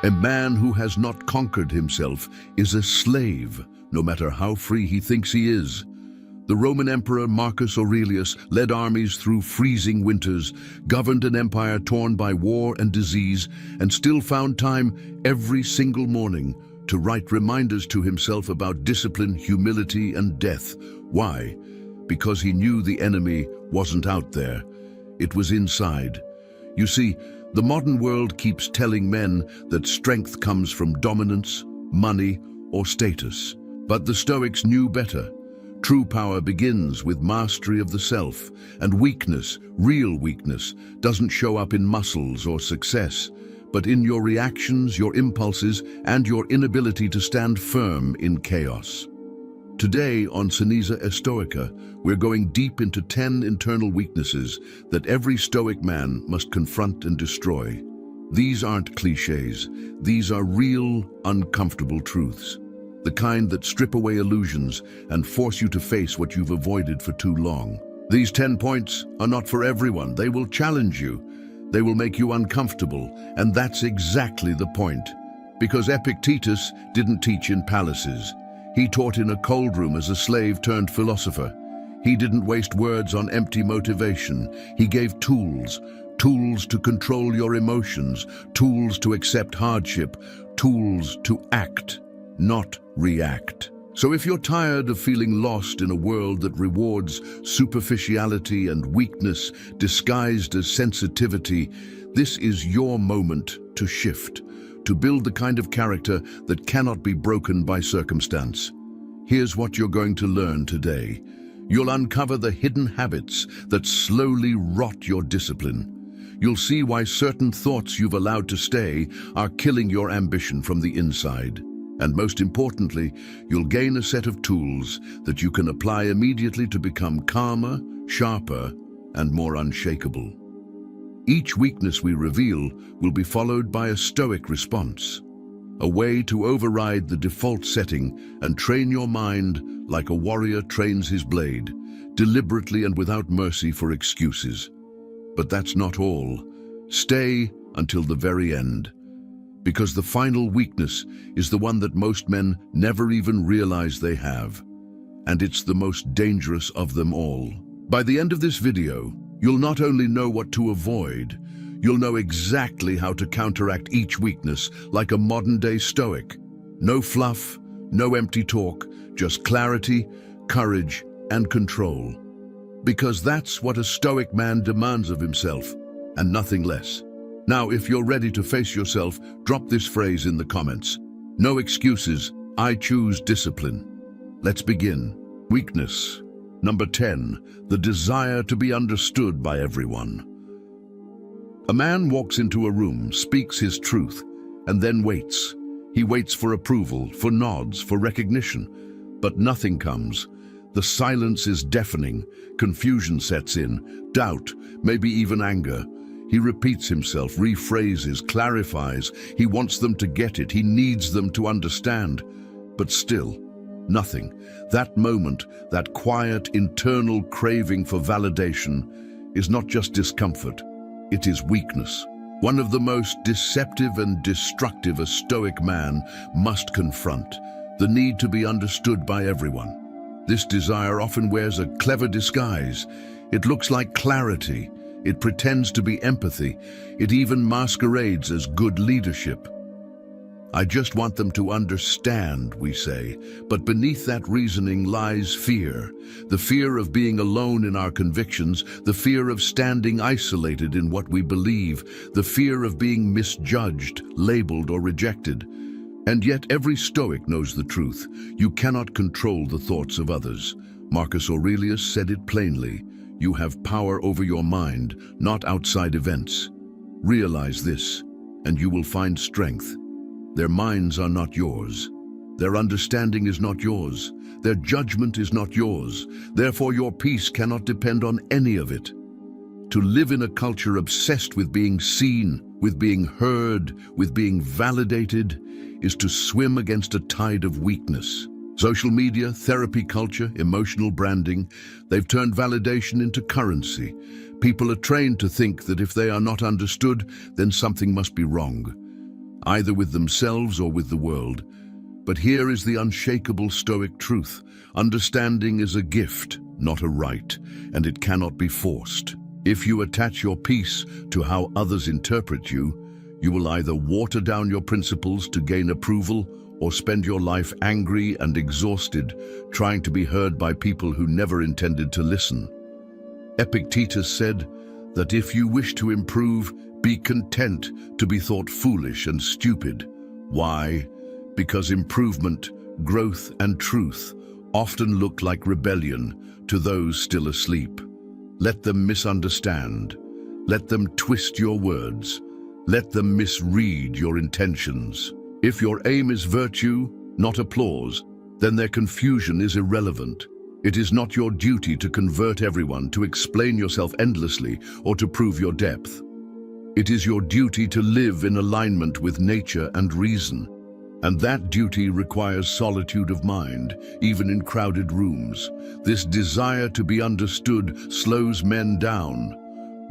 A man who has not conquered himself is a slave, no matter how free he thinks he is. The Roman Emperor Marcus Aurelius led armies through freezing winters, governed an empire torn by war and disease, and still found time every single morning to write reminders to himself about discipline, humility, and death. Why? Because he knew the enemy wasn't out there. It was inside. You see, the modern world keeps telling men that strength comes from dominance, money, or status. But the Stoics knew better. True power begins with mastery of the self, and weakness, real weakness, doesn't show up in muscles or success, but in your reactions, your impulses, and your inability to stand firm in chaos. Today on Ceniza Stoica, we're going deep into 10 internal weaknesses that every Stoic man must confront and destroy. These aren't cliches, these are real, uncomfortable truths. The kind that strip away illusions and force you to face what you've avoided for too long. These 10 points are not for everyone. They will challenge you. They will make you uncomfortable, and that's exactly the point. Because Epictetus didn't teach in palaces. He taught in a cold room as a slave turned philosopher. He didn't waste words on empty motivation. He gave tools to control your emotions, tools to accept hardship, tools to act, not react. So if you're tired of feeling lost in a world that rewards superficiality and weakness disguised as sensitivity, this is your moment to shift, to build the kind of character that cannot be broken by circumstance. Here's what you're going to learn today. You'll uncover the hidden habits that slowly rot your discipline. You'll see why certain thoughts you've allowed to stay are killing your ambition from the inside. And most importantly, you'll gain a set of tools that you can apply immediately to become calmer, sharper, and more unshakable. Each weakness we reveal will be followed by a Stoic response, a way to override the default setting and train your mind like a warrior trains his blade, deliberately and without mercy for excuses. But that's not all. Stay until the very end. Because the final weakness is the one that most men never even realize they have. And it's the most dangerous of them all. By the end of this video, you'll not only know what to avoid, you'll know exactly how to counteract each weakness like a modern-day Stoic. No fluff, no empty talk, just clarity, courage, and control. Because that's what a Stoic man demands of himself, and nothing less. Now, if you're ready to face yourself, drop this phrase in the comments. No excuses, I choose discipline. Let's begin. Weakness. Number 10, the desire to be understood by everyone. A man walks into a room, speaks his truth, and then waits. He waits for approval, for nods, for recognition. But nothing comes. The silence is deafening. Confusion sets in, doubt, maybe even anger. He repeats himself, rephrases, clarifies. He wants them to get it. He needs them to understand. But still, nothing. That moment, that quiet internal craving for validation is not just discomfort. It is weakness. One of the most deceptive and destructive a Stoic man must confront. The need to be understood by everyone. This desire often wears a clever disguise. It looks like clarity. It pretends to be empathy. It even masquerades as good leadership. I just want them to understand, we say. But beneath that reasoning lies fear. The fear of being alone in our convictions, the fear of standing isolated in what we believe, the fear of being misjudged, labeled, or rejected. And yet every Stoic knows the truth. You cannot control the thoughts of others. Marcus Aurelius said it plainly. You have power over your mind, not outside events. Realize this, and you will find strength. Their minds are not yours. Their understanding is not yours. Their judgment is not yours. Therefore, your peace cannot depend on any of it. To live in a culture obsessed with being seen, with being heard, with being validated, is to swim against a tide of weakness. Social media, therapy culture, emotional branding, they've turned validation into currency. People are trained to think that if they are not understood, then something must be wrong. either with themselves or with the world. But here is the unshakable Stoic truth. Understanding is a gift, not a right, and it cannot be forced. If you attach your peace to how others interpret you, you will either water down your principles to gain approval or spend your life angry and exhausted, trying to be heard by people who never intended to listen. Epictetus said that if you wish to improve, be content to be thought foolish and stupid. Why? Because improvement, growth, and truth often look like rebellion to those still asleep. Let them misunderstand. Let them twist your words. Let them misread your intentions. If your aim is virtue, not applause, then their confusion is irrelevant. It is not your duty to convert everyone, to explain yourself endlessly, or to prove your depth. It is your duty to live in alignment with nature and reason. And that duty requires solitude of mind, even in crowded rooms. This desire to be understood slows men down.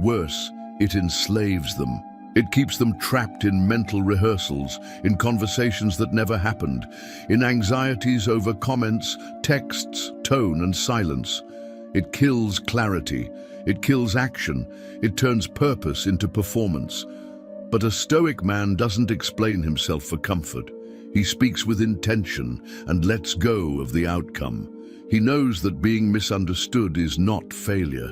Worse, it enslaves them. It keeps them trapped in mental rehearsals, in conversations that never happened, in anxieties over comments, texts, tone, and silence. It kills clarity. It kills action. It turns purpose into performance. But a Stoic man doesn't explain himself for comfort. He speaks with intention and lets go of the outcome. He knows that being misunderstood is not failure.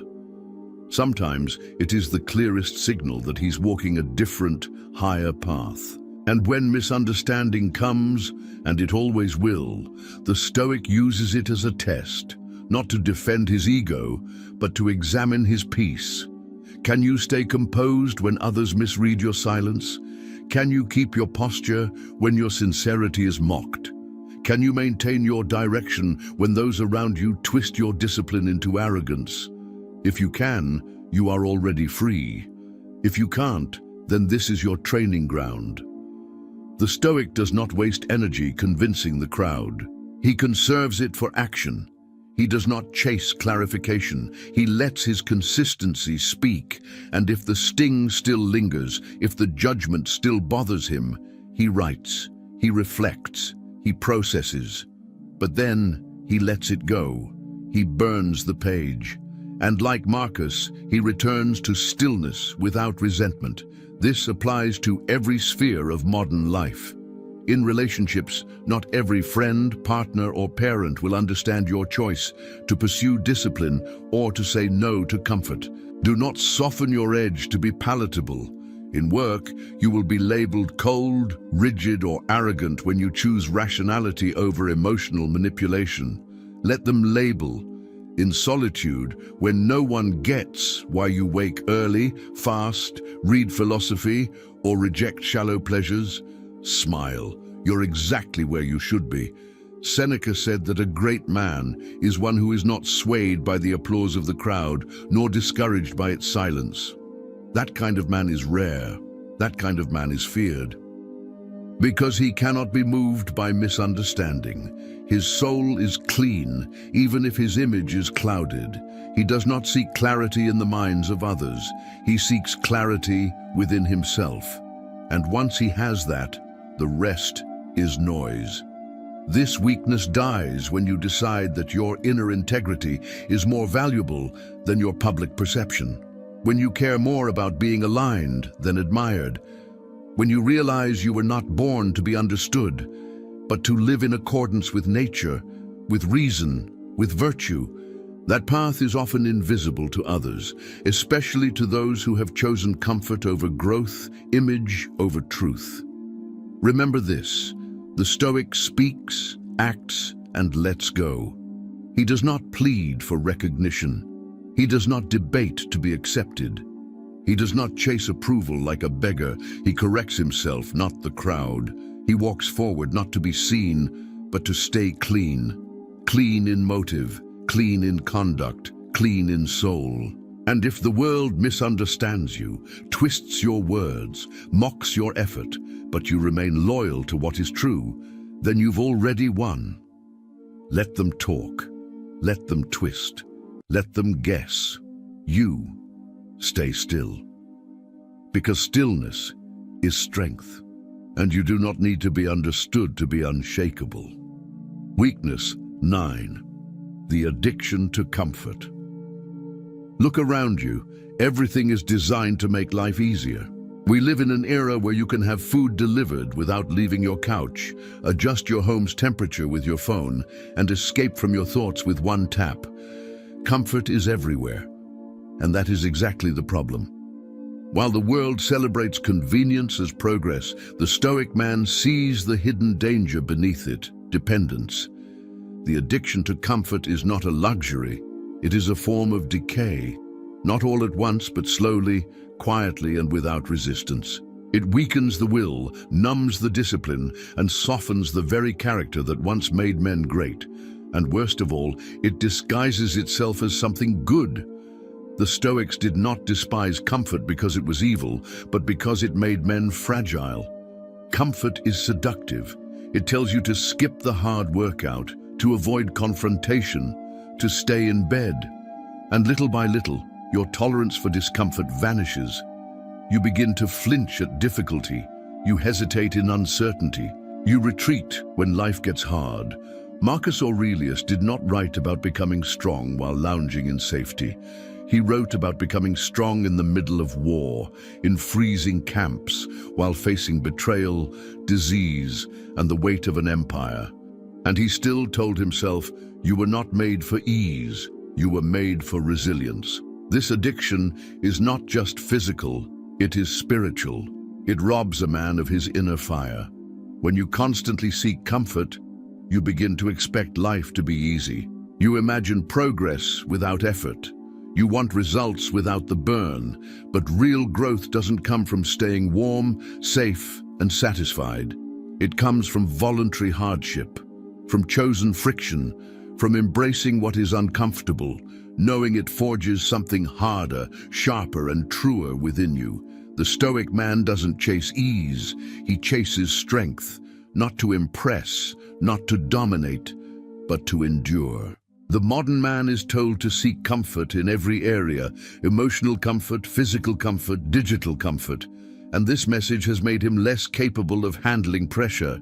Sometimes it is the clearest signal that he's walking a different, higher path. And when misunderstanding comes, and it always will, the Stoic uses it as a test, not to defend his ego, but to examine his peace. Can you stay composed when others misread your silence? Can you keep your posture when your sincerity is mocked? Can you maintain your direction when those around you twist your discipline into arrogance? If you can, you are already free. If you can't, then this is your training ground. The Stoic does not waste energy convincing the crowd. He conserves it for action. He does not chase clarification. He lets his consistency speak, and if the sting still lingers, if the judgment still bothers him, he writes, he reflects, he processes. But then he lets it go. He burns the page. And like Marcus, he returns to stillness without resentment. This applies to every sphere of modern life. In relationships, not every friend, partner, or parent will understand your choice to pursue discipline or to say no to comfort. Do not soften your edge to be palatable. In work, you will be labeled cold, rigid, or arrogant when you choose rationality over emotional manipulation. Let them label. In solitude, when no one gets why you wake early, fast, read philosophy, or reject shallow pleasures, smile. You're exactly where you should be. Seneca said that a great man is one who is not swayed by the applause of the crowd, nor discouraged by its silence. That kind of man is rare. That kind of man is feared. Because he cannot be moved by misunderstanding. His soul is clean, even if his image is clouded. He does not seek clarity in the minds of others. He seeks clarity within himself. And once he has that, the rest is noise. This weakness dies when you decide that your inner integrity is more valuable than your public perception. When you care more about being aligned than admired. When you realize you were not born to be understood, but to live in accordance with nature, with reason, with virtue. That path is often invisible to others, especially to those who have chosen comfort over growth, image over truth. Remember this, the Stoic speaks, acts, and lets go. He does not plead for recognition. He does not debate to be accepted. He does not chase approval like a beggar. He corrects himself, not the crowd. He walks forward not to be seen, but to stay clean. Clean in motive, clean in conduct, clean in soul. And if the world misunderstands you, twists your words, mocks your effort, but you remain loyal to what is true, then you've already won. Let them talk. Let them twist. Let them guess. You stay still. Because stillness is strength. and you do not need to be understood to be unshakable. Weakness 9. The addiction to comfort. Look around you. Everything is designed to make life easier. We live in an era where you can have food delivered without leaving your couch, adjust your home's temperature with your phone, and escape from your thoughts with one tap. Comfort is everywhere, and that is exactly the problem. While the world celebrates convenience as progress, the Stoic man sees the hidden danger beneath it: dependence. The addiction to comfort is not a luxury, it is a form of decay. Not all at once, but slowly, quietly, and without resistance. It weakens the will, numbs the discipline, and softens the very character that once made men great. And worst of all, it disguises itself as something good. The Stoics did not despise comfort because it was evil, but because it made men fragile. Comfort is seductive. It tells you to skip the hard workout, to avoid confrontation, to stay in bed. And little by little, your tolerance for discomfort vanishes. You begin to flinch at difficulty. You hesitate in uncertainty. You retreat when life gets hard. Marcus Aurelius did not write about becoming strong while lounging in safety. He wrote about becoming strong in the middle of war, in freezing camps, while facing betrayal, disease, and the weight of an empire. And he still told himself, "You were not made for ease, you were made for resilience." This addiction is not just physical, it is spiritual. It robs a man of his inner fire. When you constantly seek comfort, you begin to expect life to be easy. You imagine progress without effort. You want results without the burn. But real growth doesn't come from staying warm, safe, and satisfied. It comes from voluntary hardship, from chosen friction, from embracing what is uncomfortable, knowing it forges something harder, sharper, and truer within you. The Stoic man doesn't chase ease, he chases strength, not to impress, not to dominate, but to endure. The modern man is told to seek comfort in every area: emotional comfort, physical comfort, digital comfort. And this message has made him less capable of handling pressure.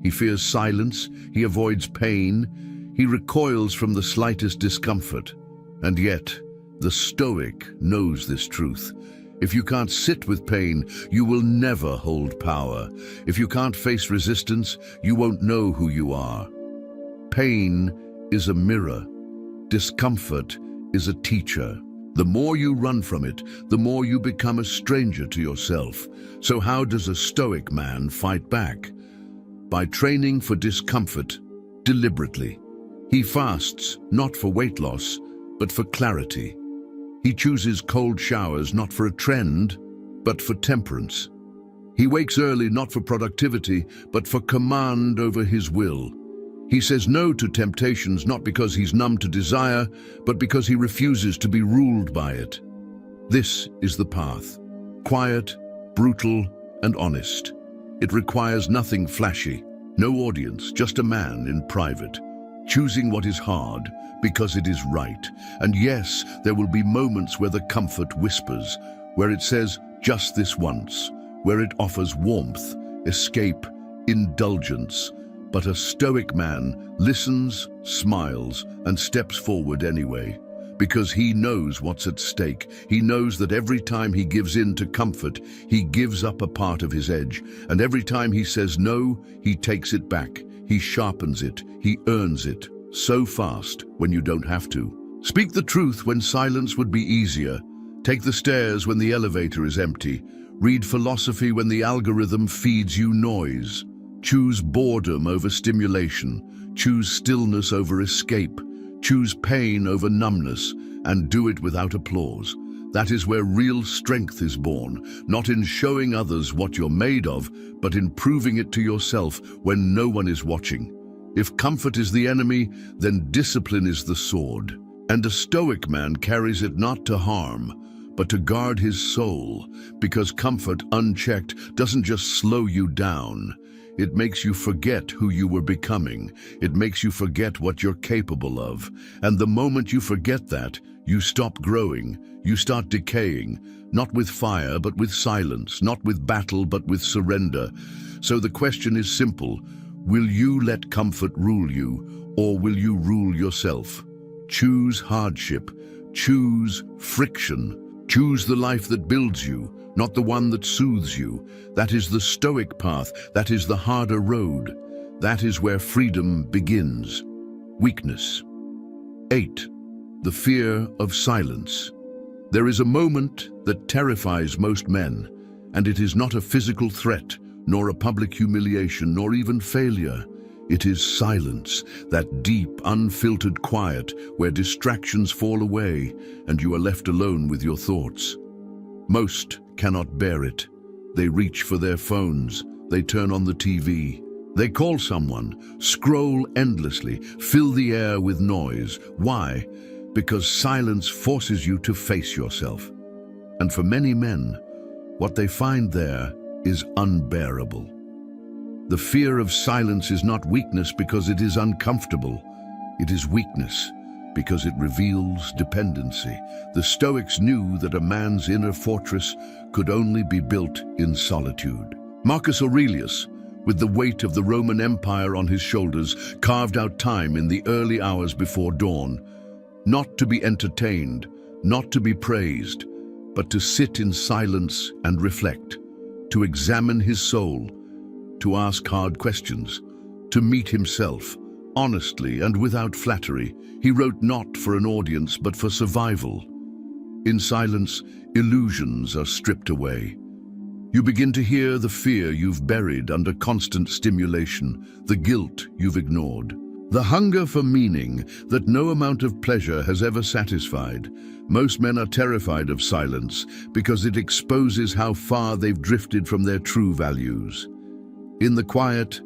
He fears silence, he avoids pain, he recoils from the slightest discomfort. And yet, the Stoic knows this truth. If you can't sit with pain, you will never hold power. If you can't face resistance, you won't know who you are. Pain is a mirror. Discomfort is a teacher. The more you run from it, the more you become a stranger to yourself. So how does a Stoic man fight back? By training for discomfort deliberately. He fasts, not for weight loss, but for clarity. He chooses cold showers not for a trend, but for temperance. He wakes early not for productivity, but for command over his will. He says no to temptations not because he's numb to desire, but because he refuses to be ruled by it. This is the path. Quiet, brutal, and honest. It requires nothing flashy, no audience, just a man in private, choosing what is hard because it is right. And yes, there will be moments where the comfort whispers, where it says just this once, where it offers warmth, escape, indulgence. But a Stoic man listens, smiles, and steps forward anyway, because he knows what's at stake. He knows that every time he gives in to comfort, he gives up a part of his edge. And every time he says no, he takes it back. He sharpens it. He earns it. So fast when you don't have to. Speak the truth when silence would be easier. Take the stairs when the elevator is empty. Read philosophy when the algorithm feeds you noise. Choose boredom over stimulation. Choose stillness over escape. Choose pain over numbness, and do it without applause. That is where real strength is born, not in showing others what you're made of, but in proving it to yourself when no one is watching. If comfort is the enemy, then discipline is the sword. And a Stoic man carries it not to harm, but to guard his soul, because comfort unchecked doesn't just slow you down. It makes you forget who you were becoming. It makes you forget what you're capable of. And the moment you forget that, You stop growing, you start decaying, not with fire but with silence, not with battle but with surrender. So the question is simple: will you let comfort rule you, or will you rule yourself? Choose hardship, choose friction, choose the life that builds you, not the one that soothes you. That is the Stoic path, that is the harder road. That is where freedom begins. Weakness. 8. The fear of silence. There is a moment that terrifies most men, and it is not a physical threat, nor a public humiliation, nor even failure. It is silence, that deep, unfiltered quiet where distractions fall away and you are left alone with your thoughts. Most cannot bear it. They reach for their phones, they turn on the TV, they call someone, scroll endlessly, fill the air with noise. Why? Because silence forces you to face yourself. And for many men, what they find there is unbearable. The fear of silence is not weakness because it is uncomfortable. It is weakness because it reveals dependency. The Stoics knew that a man's inner fortress could only be built in solitude. Marcus Aurelius, with the weight of the Roman Empire on his shoulders, carved out time in the early hours before dawn, not to be entertained, not to be praised, but to sit in silence and reflect, to examine his soul, to ask hard questions, to meet himself, honestly and without flattery. He wrote not for an audience, but for survival. In silence, illusions are stripped away. You begin to hear the fear you've buried under constant stimulation, the guilt you've ignored, the hunger for meaning that no amount of pleasure has ever satisfied. Most men are terrified of silence because it exposes how far they've drifted from their true values. In the quiet,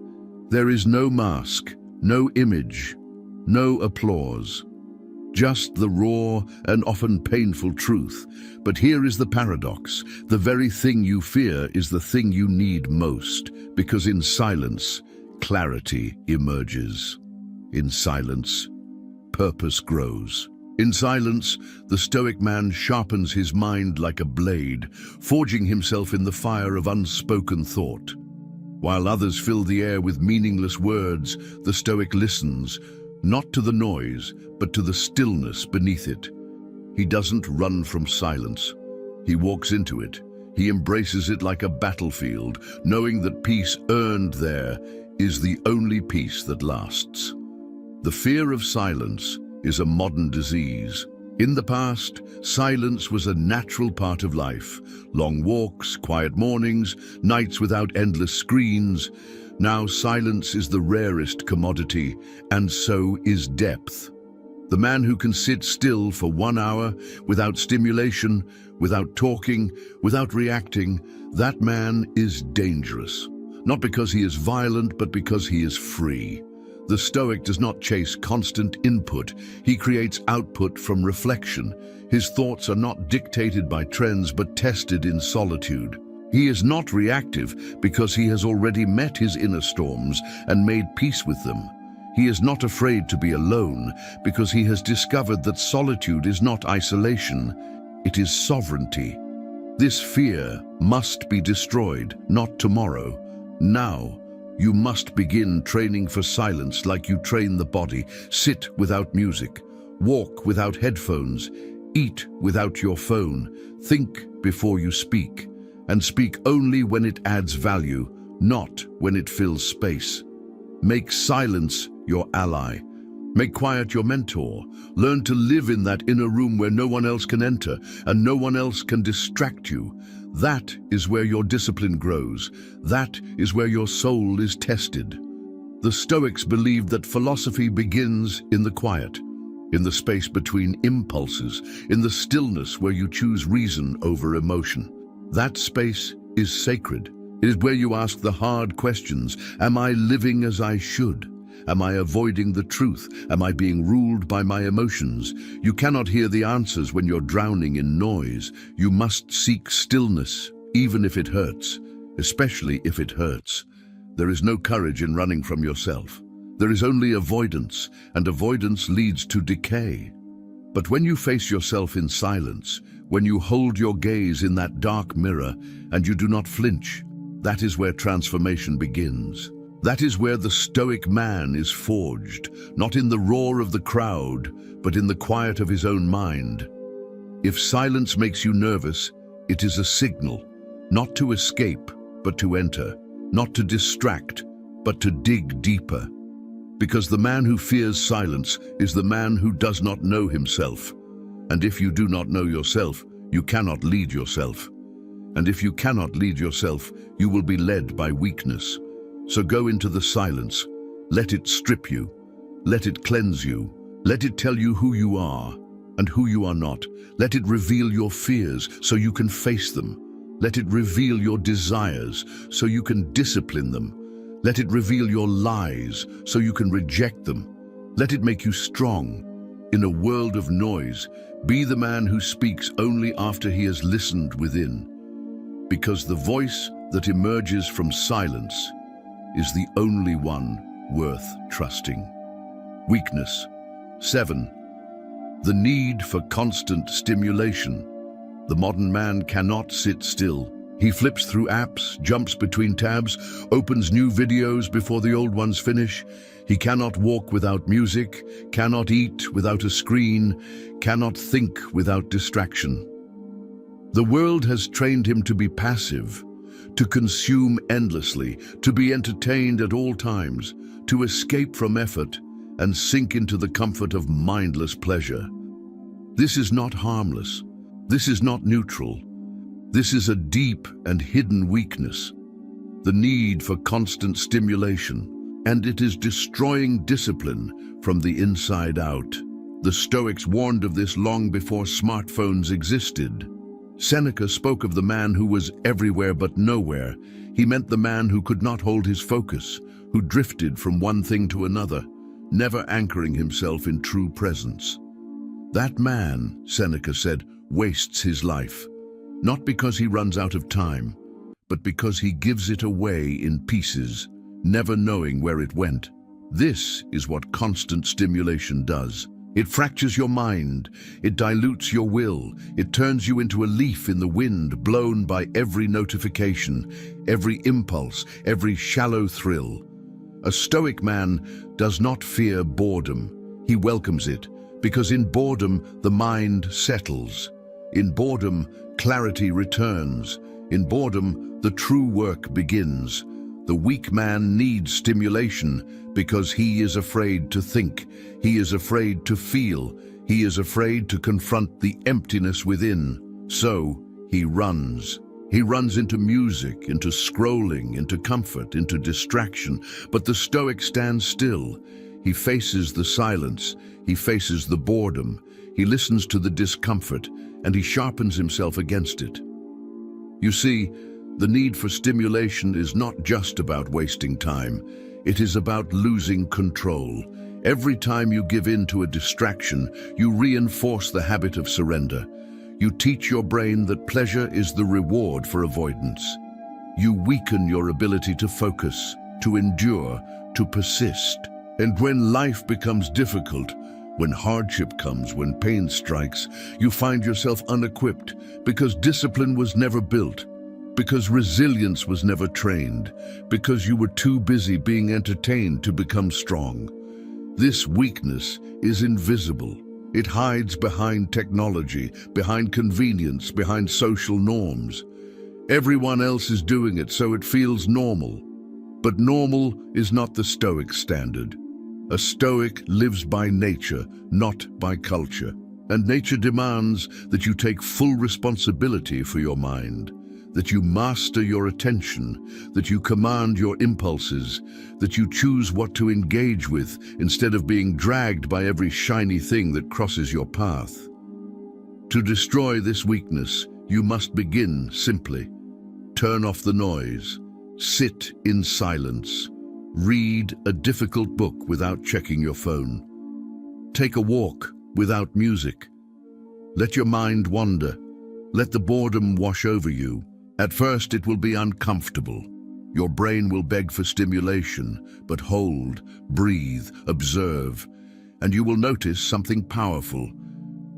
there is no mask, no image, no applause. Just the raw and often painful truth. But here is the paradox. The very thing you fear is the thing you need most, because in silence, clarity emerges. In silence, purpose grows. In silence, the Stoic man sharpens his mind like a blade, forging himself in the fire of unspoken thought. While others fill the air with meaningless words, the Stoic listens, not to the noise, but to the stillness beneath it. He doesn't run from silence. He walks into it. He embraces it like a battlefield, knowing that peace earned there is the only peace that lasts. The fear of silence is a modern disease. In the past, silence was a natural part of life. Long walks, quiet mornings, nights without endless screens. Now silence is the rarest commodity, and so is depth. The man who can sit still for 1 hour without stimulation, without talking, without reacting, that man is dangerous. Not because he is violent, but because he is free. The Stoic does not chase constant input. He creates output from reflection. His thoughts are not dictated by trends, but tested in solitude. He is not reactive because he has already met his inner storms and made peace with them. He is not afraid to be alone because he has discovered that solitude is not isolation, it is sovereignty. This fear must be destroyed, not tomorrow, now. You must begin training for silence like you train the body. Sit without music, walk without headphones, eat without your phone, think before you speak, and speak only when it adds value, not when it fills space. Make silence your ally. Make quiet your mentor. Learn to live in that inner room where no one else can enter and no one else can distract you. That is where your discipline grows. That is where your soul is tested. The Stoics believed that philosophy begins in the quiet, in the space between impulses, in the stillness where you choose reason over emotion. That space is sacred. It is where you ask the hard questions. Am I living as I should? Am I avoiding the truth? Am I being ruled by my emotions? You cannot hear the answers when you're drowning in noise. You must seek stillness, even if it hurts, especially if it hurts. There is no courage in running from yourself. There is only avoidance, and avoidance leads to decay. But when you face yourself in silence, when you hold your gaze in that dark mirror and you do not flinch, that is where transformation begins. That is where the Stoic man is forged, not in the roar of the crowd, but in the quiet of his own mind. If silence makes you nervous, it is a signal, not to escape, but to enter, not to distract, but to dig deeper. Because the man who fears silence is the man who does not know himself. And if you do not know yourself, you cannot lead yourself. And if you cannot lead yourself, you will be led by weakness. So go into the silence. Let it strip you. Let it cleanse you. Let it tell you who you are and who you are not. Let it reveal your fears so you can face them. Let it reveal your desires so you can discipline them. Let it reveal your lies so you can reject them. Let it make you strong. In a world of noise, be the man who speaks only after he has listened within. Because the voice that emerges from silence is the only one worth trusting. Weakness. 7. The need for constant stimulation. The modern man cannot sit still. He flips through apps, jumps between tabs, opens new videos before the old ones finish. He cannot walk without music, cannot eat without a screen, cannot think without distraction. The world has trained him to be passive, to consume endlessly, to be entertained at all times, to escape from effort and sink into the comfort of mindless pleasure. This is not harmless. This is not neutral. This is a deep and hidden weakness, the need for constant stimulation, and it is destroying discipline from the inside out. The Stoics warned of this long before smartphones existed. Seneca spoke of the man who was everywhere but nowhere. He meant the man who could not hold his focus, who drifted from one thing to another, never anchoring himself in true presence. That man, Seneca said, wastes his life, not because he runs out of time, but because he gives it away in pieces, never knowing where it went. This is what constant stimulation does. It fractures your mind, it dilutes your will, it turns you into a leaf in the wind blown by every notification, every impulse, every shallow thrill. A Stoic man does not fear boredom. He welcomes it, because in boredom the mind settles. In boredom, clarity returns. In boredom, the true work begins. The weak man needs stimulation because he is afraid to think. He is afraid to feel. He is afraid to confront the emptiness within. So he runs. He runs into music, into scrolling, into comfort, into distraction. But the Stoic stands still. He faces the silence. He faces the boredom. He listens to the discomfort, and he sharpens himself against it. You see, the need for stimulation is not just about wasting time. It is about losing control. Every time you give in to a distraction, you reinforce the habit of surrender. You teach your brain that pleasure is the reward for avoidance. You weaken your ability to focus, to endure, to persist. And when life becomes difficult, when hardship comes, when pain strikes, you find yourself unequipped because discipline was never built, because resilience was never trained, because you were too busy being entertained to become strong. This weakness is invisible. It hides behind technology, behind convenience, behind social norms. Everyone else is doing it, so it feels normal. But normal is not the Stoic standard. A Stoic lives by nature, not by culture. And nature demands that you take full responsibility for your mind, that you master your attention, that you command your impulses, that you choose what to engage with instead of being dragged by every shiny thing that crosses your path. To destroy this weakness, you must begin simply. Turn off the noise. Sit in silence. Read a difficult book without checking your phone. Take a walk without music. Let your mind wander. Let the boredom wash over you. At first it will be uncomfortable. Your brain will beg for stimulation, but hold, breathe, observe, and you will notice something powerful.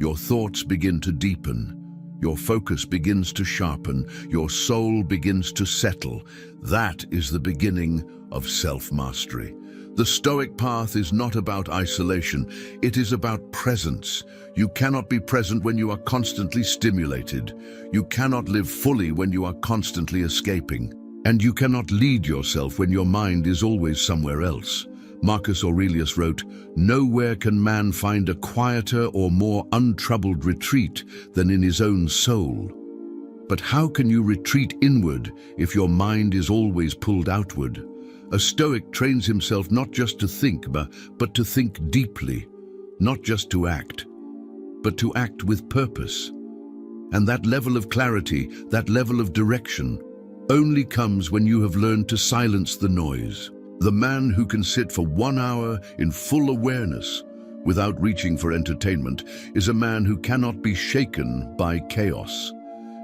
Your thoughts begin to deepen. Your focus begins to sharpen. Your soul begins to settle. That is the beginning of self-mastery. The Stoic path is not about isolation. It is about presence. You cannot be present when you are constantly stimulated. You cannot live fully when you are constantly escaping. And you cannot lead yourself when your mind is always somewhere else. Marcus Aurelius wrote, "Nowhere can man find a quieter or more untroubled retreat than in his own soul." But how can you retreat inward if your mind is always pulled outward? A Stoic trains himself not just to think, but to think deeply, not just to act, but to act with purpose. And that level of clarity, that level of direction, only comes when you have learned to silence the noise. The man who can sit for 1 hour in full awareness without reaching for entertainment is a man who cannot be shaken by chaos.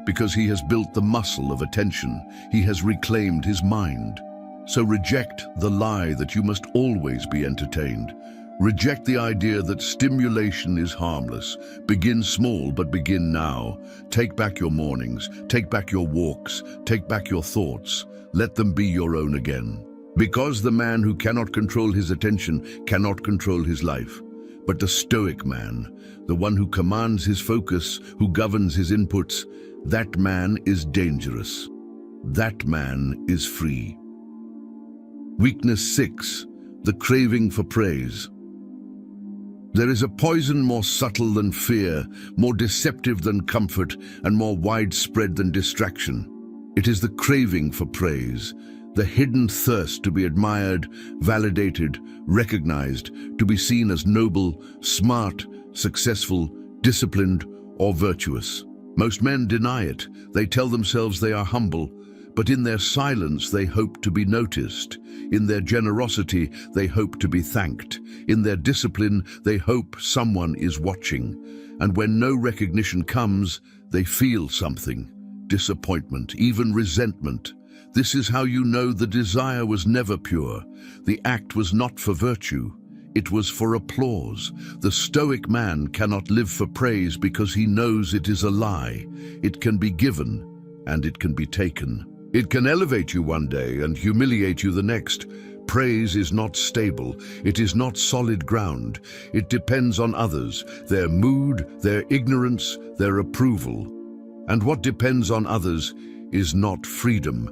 Because he has built the muscle of attention, he has reclaimed his mind. So reject the lie that you must always be entertained. Reject the idea that stimulation is harmless. Begin small, but begin now. Take back your mornings, take back your walks, take back your thoughts. Let them be your own again. Because the man who cannot control his attention cannot control his life. But the Stoic man, the one who commands his focus, who governs his inputs, that man is dangerous. That man is free. Weakness 6, the craving for praise. There is a poison more subtle than fear, more deceptive than comfort, and more widespread than distraction. It is the craving for praise, the hidden thirst to be admired, validated, recognized, to be seen as noble, smart, successful, disciplined, or virtuous. Most men deny it. They tell themselves they are humble, but in their silence they hope to be noticed. In their generosity, they hope to be thanked. In their discipline, they hope someone is watching. And when no recognition comes, they feel something: disappointment, even resentment. This is how you know the desire was never pure. The act was not for virtue. It was for applause. The Stoic man cannot live for praise because he knows it is a lie. It can be given, and it can be taken. It can elevate you one day and humiliate you the next. Praise is not stable. It is not solid ground. It depends on others, their mood, their ignorance, their approval. And what depends on others is not freedom.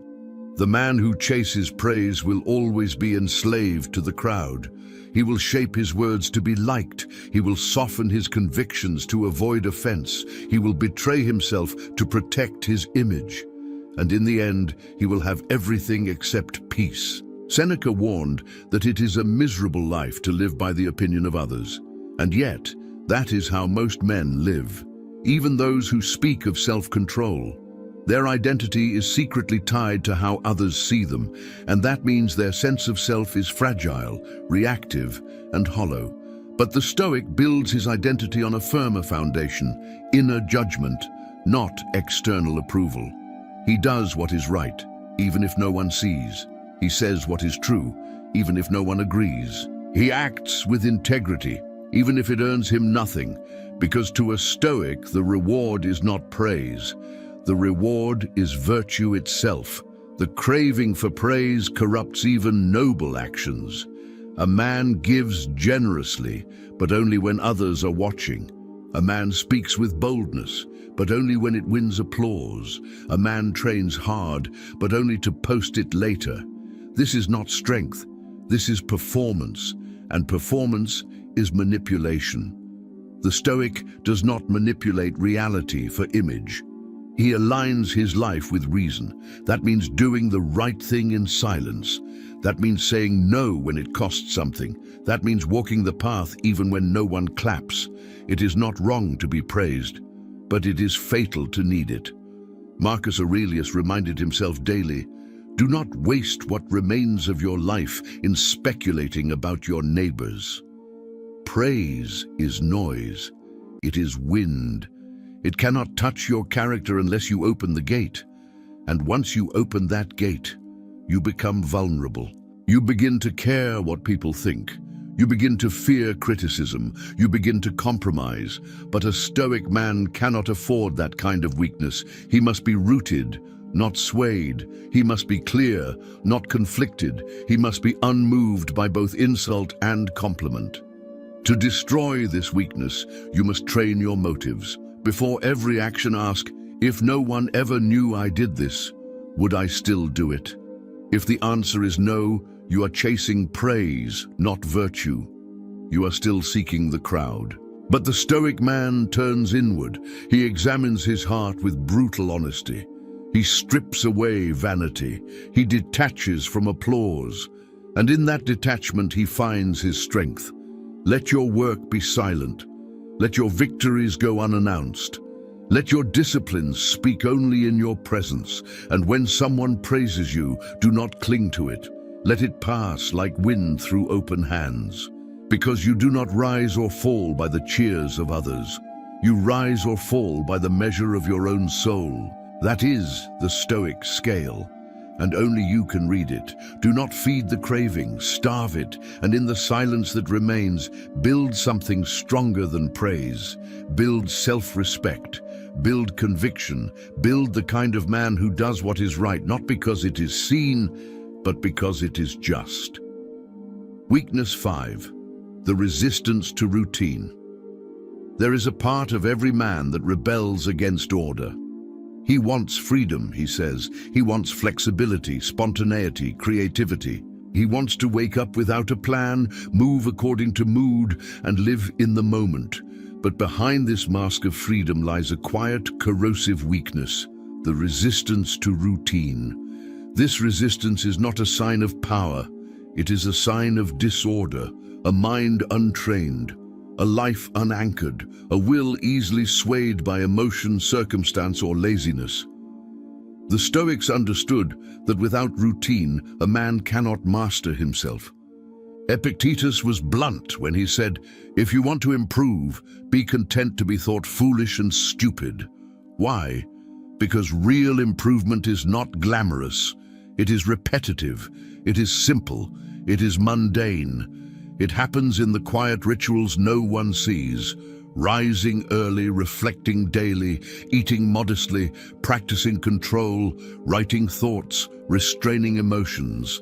The man who chases praise will always be enslaved to the crowd. He will shape his words to be liked. He will soften his convictions to avoid offense. He will betray himself to protect his image. And in the end, he will have everything except peace. Seneca warned that it is a miserable life to live by the opinion of others. And yet, that is how most men live. Even those who speak of self-control. Their identity is secretly tied to how others see them, and that means their sense of self is fragile, reactive, and hollow. But the Stoic builds his identity on a firmer foundation, inner judgment, not external approval. He does what is right, even if no one sees. He says what is true, even if no one agrees. He acts with integrity, even if it earns him nothing, because to a Stoic, the reward is not praise. The reward is virtue itself. The craving for praise corrupts even noble actions. A man gives generously, but only when others are watching. A man speaks with boldness, but only when it wins applause. A man trains hard, but only to post it later. This is not strength. This is performance, and performance is manipulation. The Stoic does not manipulate reality for image. He aligns his life with reason. That means doing the right thing in silence. That means saying no when it costs something. That means walking the path even when no one claps. It is not wrong to be praised, but it is fatal to need it. Marcus Aurelius reminded himself daily, "Do not waste what remains of your life in speculating about your neighbors." Praise is noise. It is wind. It cannot touch your character unless you open the gate. And once you open that gate, you become vulnerable. You begin to care what people think. You begin to fear criticism. You begin to compromise. But a Stoic man cannot afford that kind of weakness. He must be rooted, not swayed. He must be clear, not conflicted. He must be unmoved by both insult and compliment. To destroy this weakness, you must train your motives. Before every action, ask, if no one ever knew I did this, would I still do it? If the answer is no, you are chasing praise, not virtue. You are still seeking the crowd. But the Stoic man turns inward. He examines his heart with brutal honesty. He strips away vanity. He detaches from applause. And in that detachment he finds his strength. Let your work be silent. Let your victories go unannounced. Let your disciplines speak only in your presence. And when someone praises you, do not cling to it. Let it pass like wind through open hands. Because you do not rise or fall by the cheers of others. You rise or fall by the measure of your own soul. That is the Stoic scale, and only you can read it. Do not feed the craving, starve it, and in the silence that remains, build something stronger than praise. Build self-respect. Build conviction. Build the kind of man who does what is right, not because it is seen, but because it is just. Weakness 5. The resistance to routine. There is a part of every man that rebels against order. He wants freedom, he says. He wants flexibility, spontaneity, creativity. He wants to wake up without a plan, move according to mood, and live in the moment. But behind this mask of freedom lies a quiet, corrosive weakness, the resistance to routine. This resistance is not a sign of power. It is a sign of disorder, a mind untrained, a life unanchored, a will easily swayed by emotion, circumstance, or laziness. The Stoics understood that without routine, a man cannot master himself. Epictetus was blunt when he said, "If you want to improve, be content to be thought foolish and stupid." Why? Because real improvement is not glamorous. It is repetitive. It is simple. It is mundane. It happens in the quiet rituals no one sees. Rising early, reflecting daily, eating modestly, practicing control, writing thoughts, restraining emotions.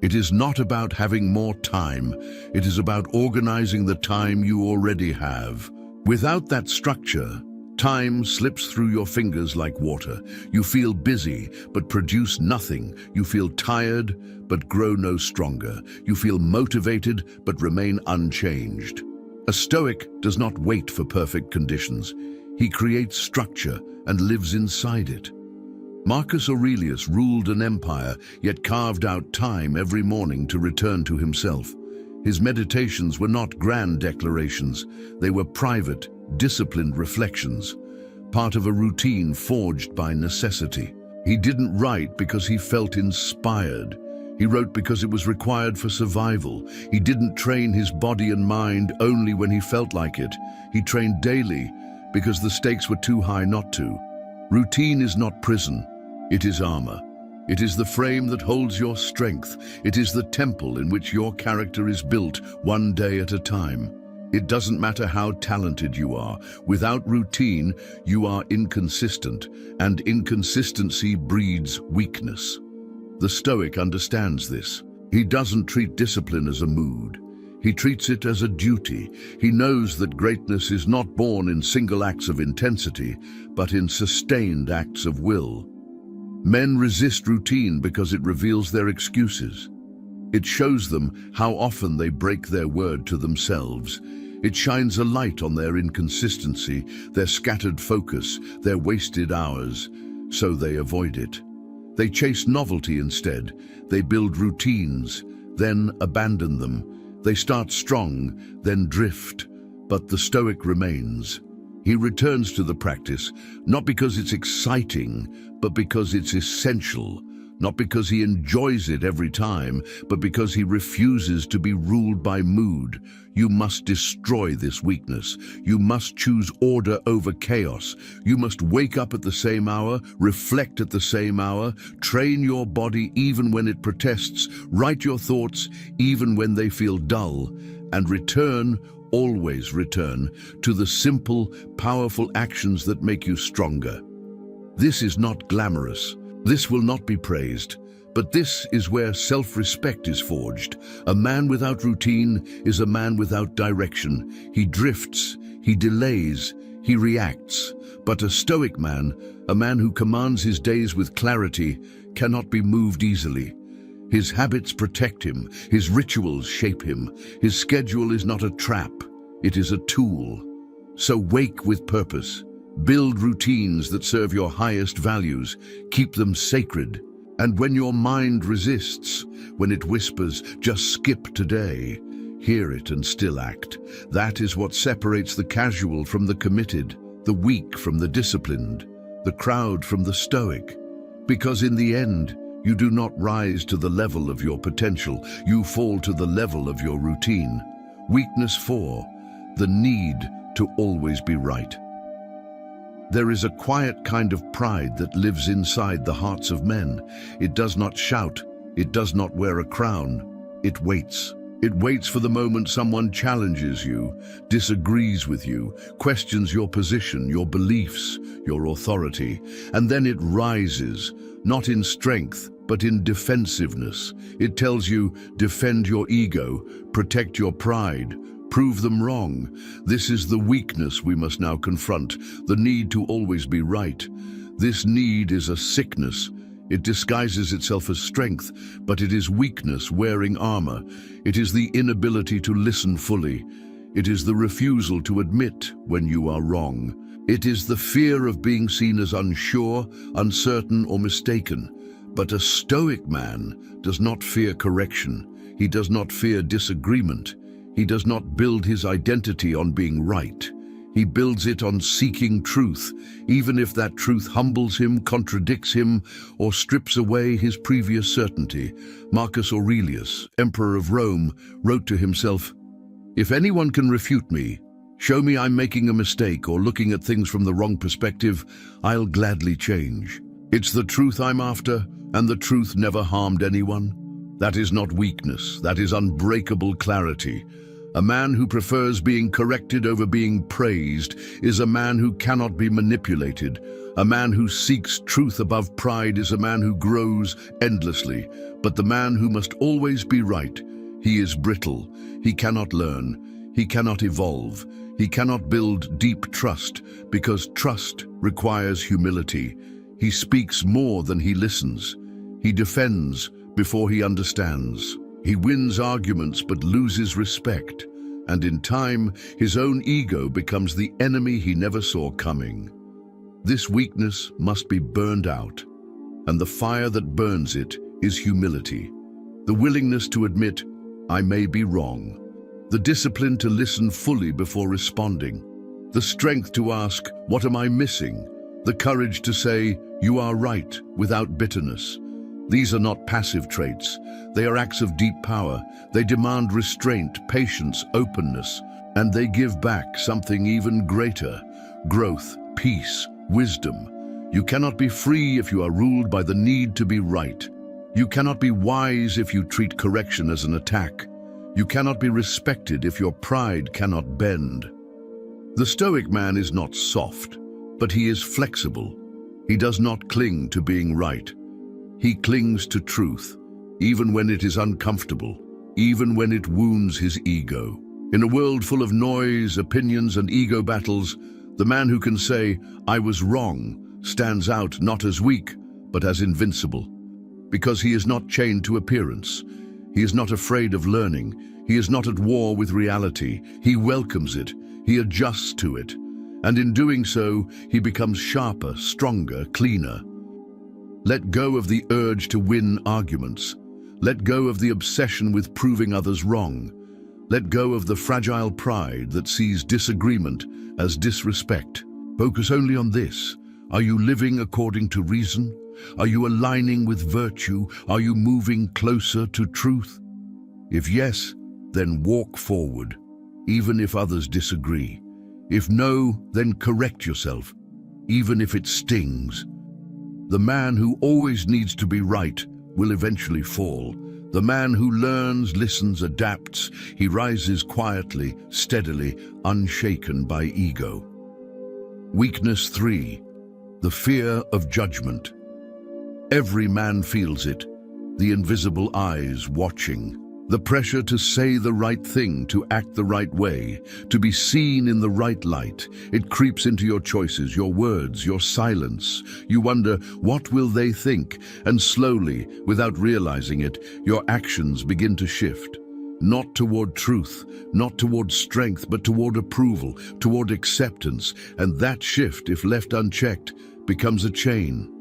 It is not about having more time. It is about organizing the time you already have. Without that structure, time slips through your fingers like water. You feel busy, but produce nothing. You feel tired, but grow no stronger. You feel motivated, but remain unchanged. A Stoic does not wait for perfect conditions. He creates structure and lives inside it. Marcus Aurelius ruled an empire, yet carved out time every morning to return to himself. His meditations were not grand declarations. They were private, disciplined reflections, part of a routine forged by necessity. He didn't write because he felt inspired. He wrote because it was required for survival. He didn't train his body and mind only when he felt like it. He trained daily because the stakes were too high not to. Routine is not prison. It is armor. It is the frame that holds your strength. It is the temple in which your character is built one day at a time. It doesn't matter how talented you are. Without routine, you are inconsistent, and inconsistency breeds weakness. The Stoic understands this. He doesn't treat discipline as a mood. He treats it as a duty. He knows that greatness is not born in single acts of intensity, but in sustained acts of will. Men resist routine because it reveals their excuses. It shows them how often they break their word to themselves. It shines a light on their inconsistency, their scattered focus, their wasted hours, so they avoid it. They chase novelty instead. They build routines, then abandon them. They start strong, then drift. But the Stoic remains. He returns to the practice, not because it's exciting, but because it's essential. not because he enjoys it every time, but because he refuses to be ruled by mood. You must destroy this weakness. You must choose order over chaos. You must wake up at the same hour, reflect at the same hour, train your body even when it protests, write your thoughts even when they feel dull, and return, always return, to the simple, powerful actions that make you stronger. This is not glamorous. This will not be praised, but this is where self-respect is forged. A man without routine is a man without direction. He drifts, he delays, he reacts. But a stoic man, a man who commands his days with clarity, cannot be moved easily. His habits protect him, his rituals shape him. His schedule is not a trap, it is a tool. So wake with purpose. Build routines that serve your highest values. Keep them sacred. And when your mind resists, when it whispers, just skip today, hear it and still act. That is what separates the casual from the committed, the weak from the disciplined, the crowd from the stoic. Because in the end, you do not rise to the level of your potential. You fall to the level of your routine. Weakness 4, the need to always be right. There is a quiet kind of pride that lives inside the hearts of men. It does not shout. It does not wear a crown. It waits. It waits for the moment someone challenges you, disagrees with you, questions your position, your beliefs, your authority, and then it rises, not in strength, but in defensiveness. It tells you, defend your ego, protect your pride, prove them wrong. This is the weakness we must now confront, the need to always be right. This need is a sickness. It disguises itself as strength, but it is weakness wearing armor. It is the inability to listen fully. It is the refusal to admit when you are wrong. It is the fear of being seen as unsure, uncertain, or mistaken. But a stoic man does not fear correction. He does not fear disagreement. He does not build his identity on being right. He builds it on seeking truth, even if that truth humbles him, contradicts him, or strips away his previous certainty. Marcus Aurelius, Emperor of Rome, wrote to himself, "If anyone can refute me, show me I'm making a mistake or looking at things from the wrong perspective, I'll gladly change. It's the truth I'm after, and the truth never harmed anyone." That is not weakness, that is unbreakable clarity. A man who prefers being corrected over being praised is a man who cannot be manipulated. A man who seeks truth above pride is a man who grows endlessly. But the man who must always be right, he is brittle. He cannot learn. He cannot evolve. He cannot build deep trust, because trust requires humility. He speaks more than he listens. He defends before he understands. He wins arguments but loses respect, and in time, his own ego becomes the enemy he never saw coming. This weakness must be burned out, and the fire that burns it is humility. The willingness to admit, I may be wrong. The discipline to listen fully before responding. The strength to ask, what am I missing? The courage to say, you are right, without bitterness. These are not passive traits. They are acts of deep power. They demand restraint, patience, openness, and they give back something even greater: growth, peace, wisdom. You cannot be free if you are ruled by the need to be right. You cannot be wise if you treat correction as an attack. You cannot be respected if your pride cannot bend. The Stoic man is not soft, but he is flexible. He does not cling to being right. He clings to truth, even when it is uncomfortable, even when it wounds his ego. In a world full of noise, opinions, and ego battles, the man who can say, I was wrong, stands out not as weak, but as invincible. Because he is not chained to appearance. He is not afraid of learning. He is not at war with reality. He welcomes it. He adjusts to it. And in doing so, he becomes sharper, stronger, cleaner. Let go of the urge to win arguments. Let go of the obsession with proving others wrong. Let go of the fragile pride that sees disagreement as disrespect. Focus only on this. Are you living according to reason? Are you aligning with virtue? Are you moving closer to truth? If yes, then walk forward, even if others disagree. If no, then correct yourself, even if it stings. The man who always needs to be right will eventually fall. The man who learns, listens, adapts, he rises quietly, steadily, unshaken by ego. Weakness 3, the fear of judgment. Every man feels it, the invisible eyes watching. The pressure to say the right thing, to act the right way, to be seen in the right light. It creeps into your choices, your words, your silence. You wonder, what will they think? And slowly, without realizing it, your actions begin to shift. Not toward truth, not toward strength, but toward approval, toward acceptance. And that shift, if left unchecked, becomes a chain.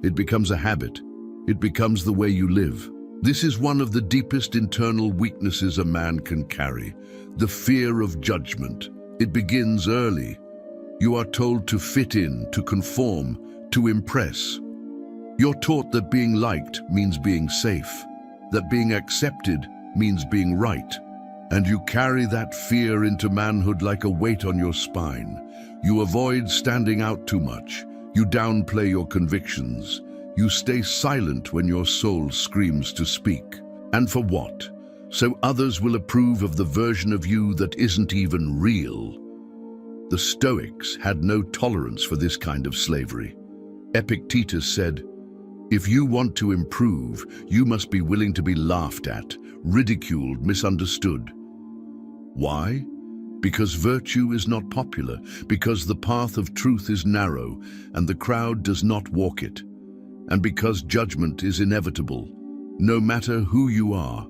It becomes a habit. It becomes the way you live. This is one of the deepest internal weaknesses a man can carry, the fear of judgment. It begins early. You are told to fit in, to conform, to impress. You're taught that being liked means being safe, that being accepted means being right. And you carry that fear into manhood like a weight on your spine. You avoid standing out too much. You downplay your convictions. You stay silent when your soul screams to speak. And for what? So others will approve of the version of you that isn't even real. The Stoics had no tolerance for this kind of slavery. Epictetus said, "If you want to improve, you must be willing to be laughed at, ridiculed, misunderstood." Why? Because virtue is not popular, because the path of truth is narrow, and the crowd does not walk it. And because judgment is inevitable, no matter who you are.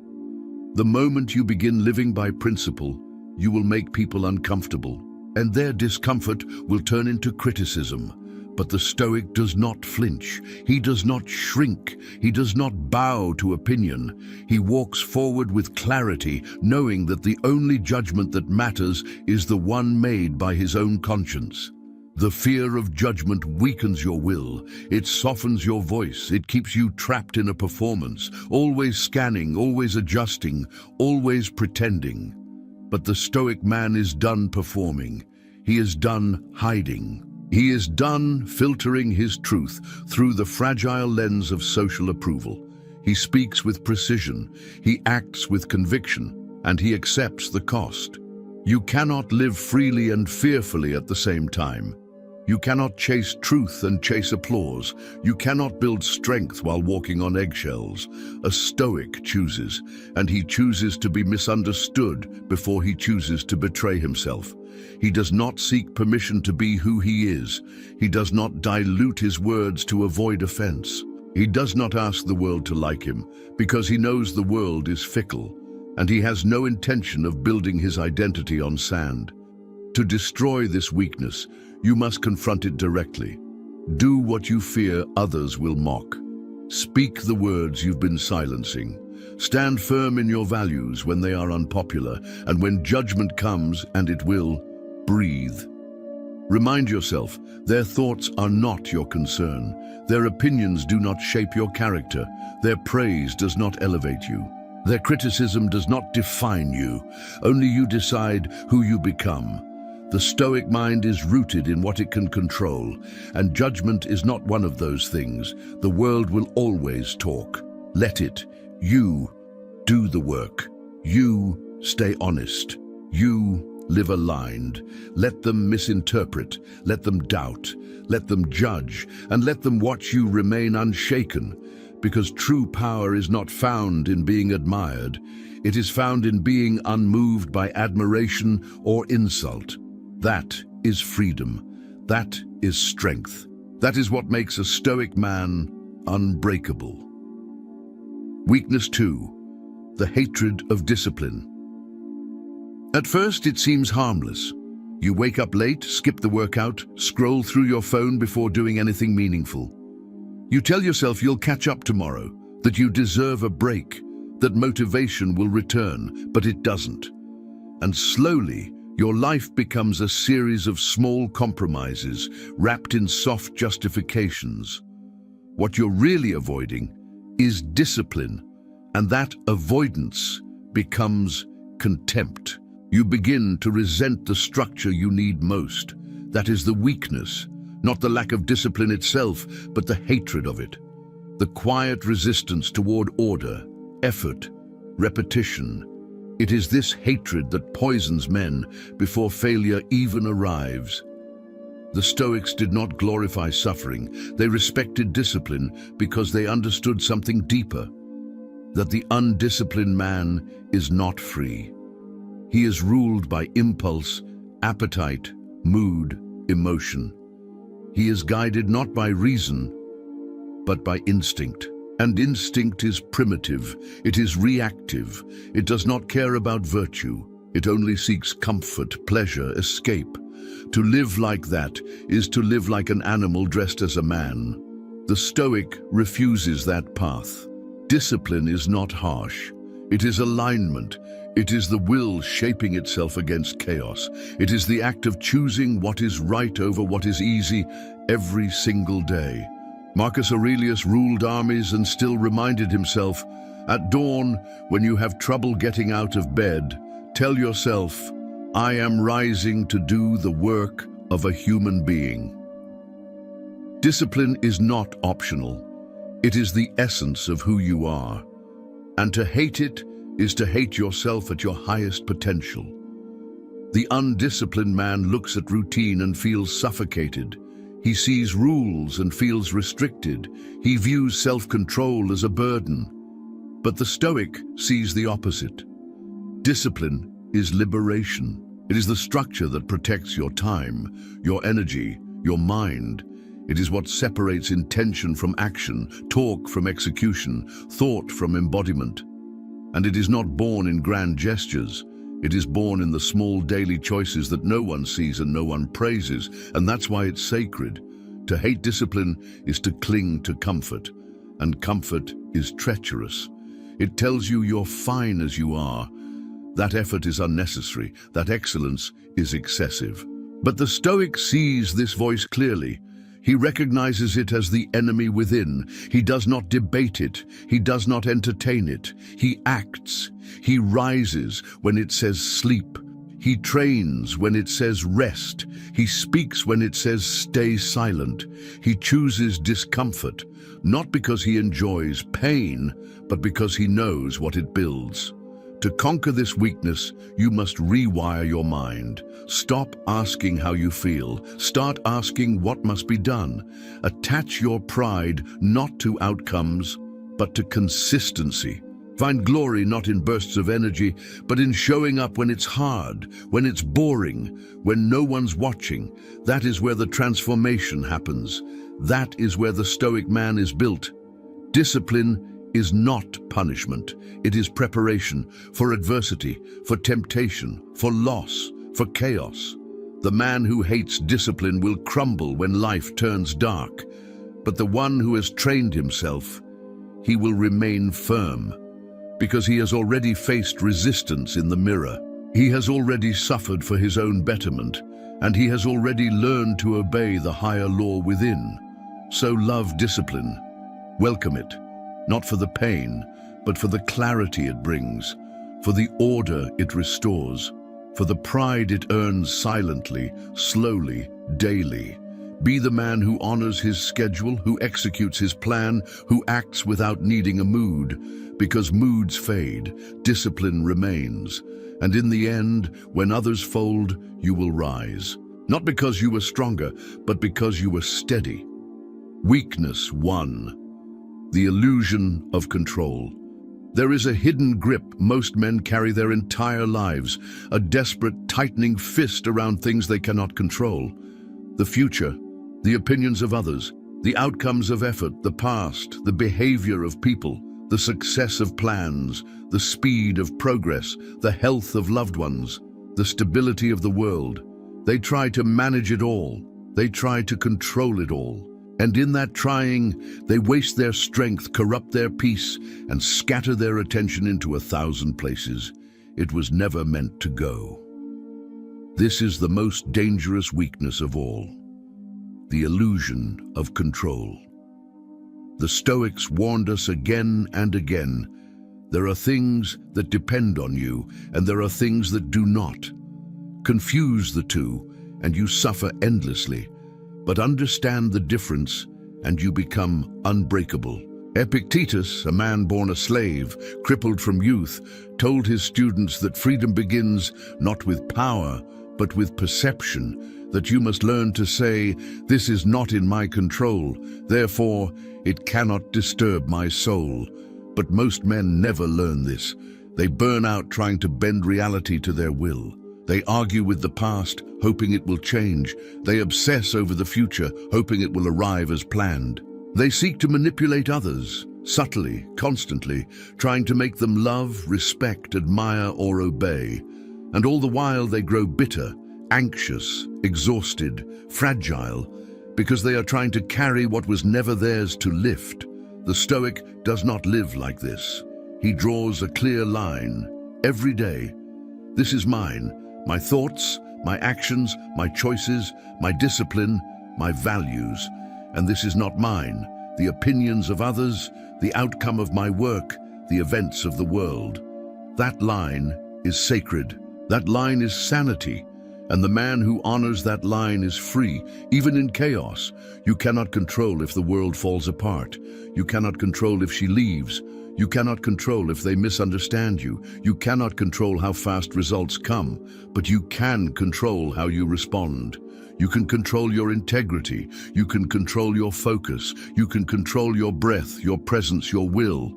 The moment you begin living by principle, you will make people uncomfortable, and their discomfort will turn into criticism. But the Stoic does not flinch. He does not shrink. He does not bow to opinion. He walks forward with clarity, knowing that the only judgment that matters is the one made by his own conscience. The fear of judgment weakens your will. It softens your voice. It keeps you trapped in a performance, always scanning, always adjusting, always pretending. But the Stoic man is done performing. He is done hiding. He is done filtering his truth through the fragile lens of social approval. He speaks with precision, he acts with conviction, and he accepts the cost. You cannot live freely and fearfully at the same time. You cannot chase truth and chase applause. You cannot build strength while walking on eggshells. A Stoic chooses, and he chooses to be misunderstood before he chooses to betray himself. He does not seek permission to be who he is. He does not dilute his words to avoid offense. He does not ask the world to like him, because he knows the world is fickle, and he has no intention of building his identity on sand. To destroy this weakness, you must confront it directly. Do what you fear others will mock. Speak the words you've been silencing. Stand firm in your values when they are unpopular, and when judgment comes, and it will, breathe. Remind yourself, their thoughts are not your concern. Their opinions do not shape your character. Their praise does not elevate you. Their criticism does not define you. Only you decide who you become. The Stoic mind is rooted in what it can control, and judgment is not one of those things. The world will always talk. Let it. You do the work. You stay honest. You live aligned. Let them misinterpret. Let them doubt. Let them judge. And let them watch you remain unshaken. Because true power is not found in being admired. It is found in being unmoved by admiration or insult. That is freedom. That is strength. That is what makes a Stoic man unbreakable. Weakness 2, the hatred of discipline. At first, it seems harmless. You wake up late, skip the workout, scroll through your phone before doing anything meaningful. You tell yourself you'll catch up tomorrow, that you deserve a break, that motivation will return, but it doesn't. And slowly, your life becomes a series of small compromises wrapped in soft justifications. What you're really avoiding is discipline, and that avoidance becomes contempt. You begin to resent the structure you need most. That is the weakness, not the lack of discipline itself, but the hatred of it. The quiet resistance toward order, effort, repetition. It is this hatred that poisons men before failure even arrives. The Stoics did not glorify suffering. They respected discipline because they understood something deeper, that the undisciplined man is not free. He is ruled by impulse, appetite, mood, emotion. He is guided not by reason, but by instinct. And instinct is primitive, it is reactive, it does not care about virtue, it only seeks comfort, pleasure, escape. To live like that is to live like an animal dressed as a man. The Stoic refuses that path. Discipline is not harsh. It is alignment. It is the will shaping itself against chaos. It is the act of choosing what is right over what is easy every single day. Marcus Aurelius ruled armies and still reminded himself, at dawn, when you have trouble getting out of bed, tell yourself, I am rising to do the work of a human being. Discipline is not optional. It is the essence of who you are. And to hate it is to hate yourself at your highest potential. The undisciplined man looks at routine and feels suffocated. He sees rules and feels restricted. He views self-control as a burden. But the Stoic sees the opposite. Discipline is liberation. It is the structure that protects your time, your energy, your mind. It is what separates intention from action, talk from execution, thought from embodiment. And it is not born in grand gestures. It is born in the small daily choices that no one sees and no one praises, and that's why it's sacred. To hate discipline is to cling to comfort, and comfort is treacherous. It tells you you're fine as you are. That effort is unnecessary, that excellence is excessive. But the Stoic sees this voice clearly. He recognizes it as the enemy within. He does not debate it. He does not entertain it. He acts. He rises when it says sleep. He trains when it says rest. He speaks when it says stay silent. He chooses discomfort, not because he enjoys pain, but because he knows what it builds. To conquer this weakness, you must rewire your mind. Stop asking how you feel. Start asking what must be done. Attach your pride not to outcomes, but to consistency. Find glory not in bursts of energy, but in showing up when it's hard, when it's boring, when no one's watching. That is where the transformation happens. That is where the Stoic man is built. Discipline is not punishment. It is preparation for adversity, for temptation, for loss, for chaos. The man who hates discipline will crumble when life turns dark. But the one who has trained himself, he will remain firm, because he has already faced resistance in the mirror. He has already suffered for his own betterment, and he has already learned to obey the higher law within. So love discipline. Welcome it. Not for the pain, but for the clarity it brings, for the order it restores, for the pride it earns silently, slowly, daily. Be the man who honors his schedule, who executes his plan, who acts without needing a mood, because moods fade, discipline remains. And in the end, when others fold, you will rise. Not because you were stronger, but because you were steady. Weakness 1. The illusion of control. There is a hidden grip most men carry their entire lives, a desperate tightening fist around things they cannot control. The future, the opinions of others, the outcomes of effort, the past, the behavior of people, the success of plans, the speed of progress, the health of loved ones, the stability of the world. They try to manage it all. They try to control it all. And in that trying, they waste their strength, corrupt their peace, and scatter their attention into 1,000 places it was never meant to go. This is the most dangerous weakness of all, the illusion of control. The Stoics warned us again and again. There are things that depend on you, and there are things that do not. Confuse the two, and you suffer endlessly. But understand the difference, and you become unbreakable. Epictetus, a man born a slave, crippled from youth, told his students that freedom begins not with power, but with perception, that you must learn to say, "This is not in my control, therefore it cannot disturb my soul." But most men never learn this. They burn out trying to bend reality to their will. They argue with the past, hoping it will change. They obsess over the future, hoping it will arrive as planned. They seek to manipulate others, subtly, constantly, trying to make them love, respect, admire, or obey. And all the while they grow bitter, anxious, exhausted, fragile, because they are trying to carry what was never theirs to lift. The Stoic does not live like this. He draws a clear line every day. This is mine, my thoughts, my actions, my choices, my discipline, my values. And this is not mine, the opinions of others, the outcome of my work, the events of the world. That line is sacred. That line is sanity. And the man who honors that line is free, even in chaos. You cannot control if the world falls apart. You cannot control if she leaves. You cannot control if they misunderstand you. You cannot control how fast results come, but you can control how you respond. You can control your integrity. You can control your focus. You can control your breath, your presence, your will.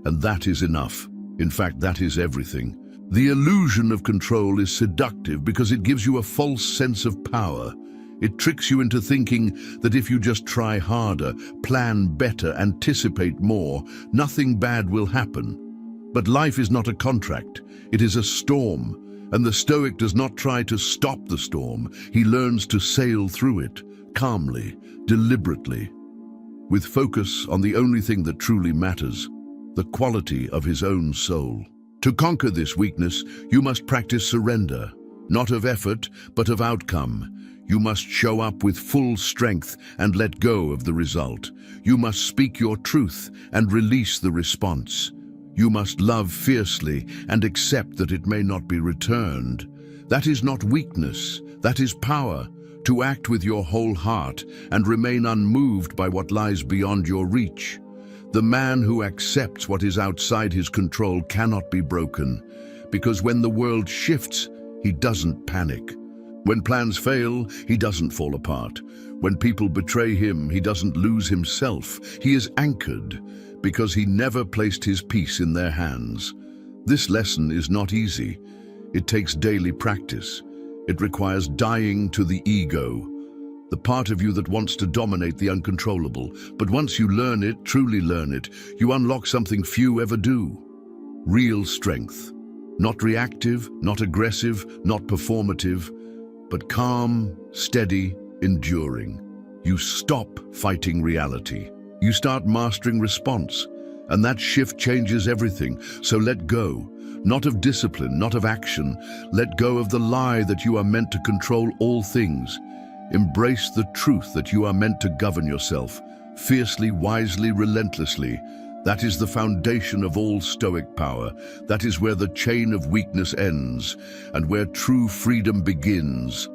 And that is enough. In fact, that is everything. The illusion of control is seductive because it gives you a false sense of power. It tricks you into thinking that if you just try harder, plan better, anticipate more, nothing bad will happen. But life is not a contract. It is a storm. And the Stoic does not try to stop the storm. He learns to sail through it, calmly, deliberately, with focus on the only thing that truly matters, the quality of his own soul. To conquer this weakness, you must practice surrender, not of effort, but of outcome. You must show up with full strength and let go of the result. You must speak your truth and release the response. You must love fiercely and accept that it may not be returned. That is not weakness, that is power, to act with your whole heart and remain unmoved by what lies beyond your reach. The man who accepts what is outside his control cannot be broken, because when the world shifts, he doesn't panic. When plans fail, he doesn't fall apart. When people betray him, he doesn't lose himself. He is anchored, because he never placed his peace in their hands. This lesson is not easy. It takes daily practice. It requires dying to the ego, the part of you that wants to dominate the uncontrollable. But once you learn it, truly learn it, you unlock something few ever do. Real strength. Not reactive, not aggressive, not performative, but calm, steady, enduring. You stop fighting reality. You start mastering response, and that shift changes everything. So let go, not of discipline, not of action. Let go of the lie that you are meant to control all things. Embrace the truth that you are meant to govern yourself, fiercely, wisely, relentlessly. That is the foundation of all Stoic power. That is where the chain of weakness ends, and where true freedom begins.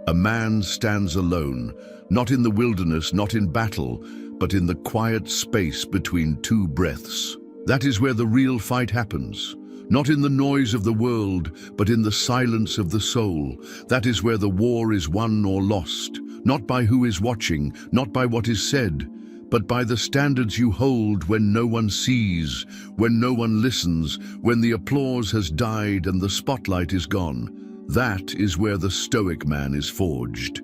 A man stands alone, not in the wilderness, not in battle, but in the quiet space between two breaths. That is where the real fight happens. Not in the noise of the world, but in the silence of the soul. That is where the war is won or lost, not by who is watching, not by what is said, but by the standards you hold when no one sees, when no one listens, when the applause has died and the spotlight is gone. That is where the Stoic man is forged.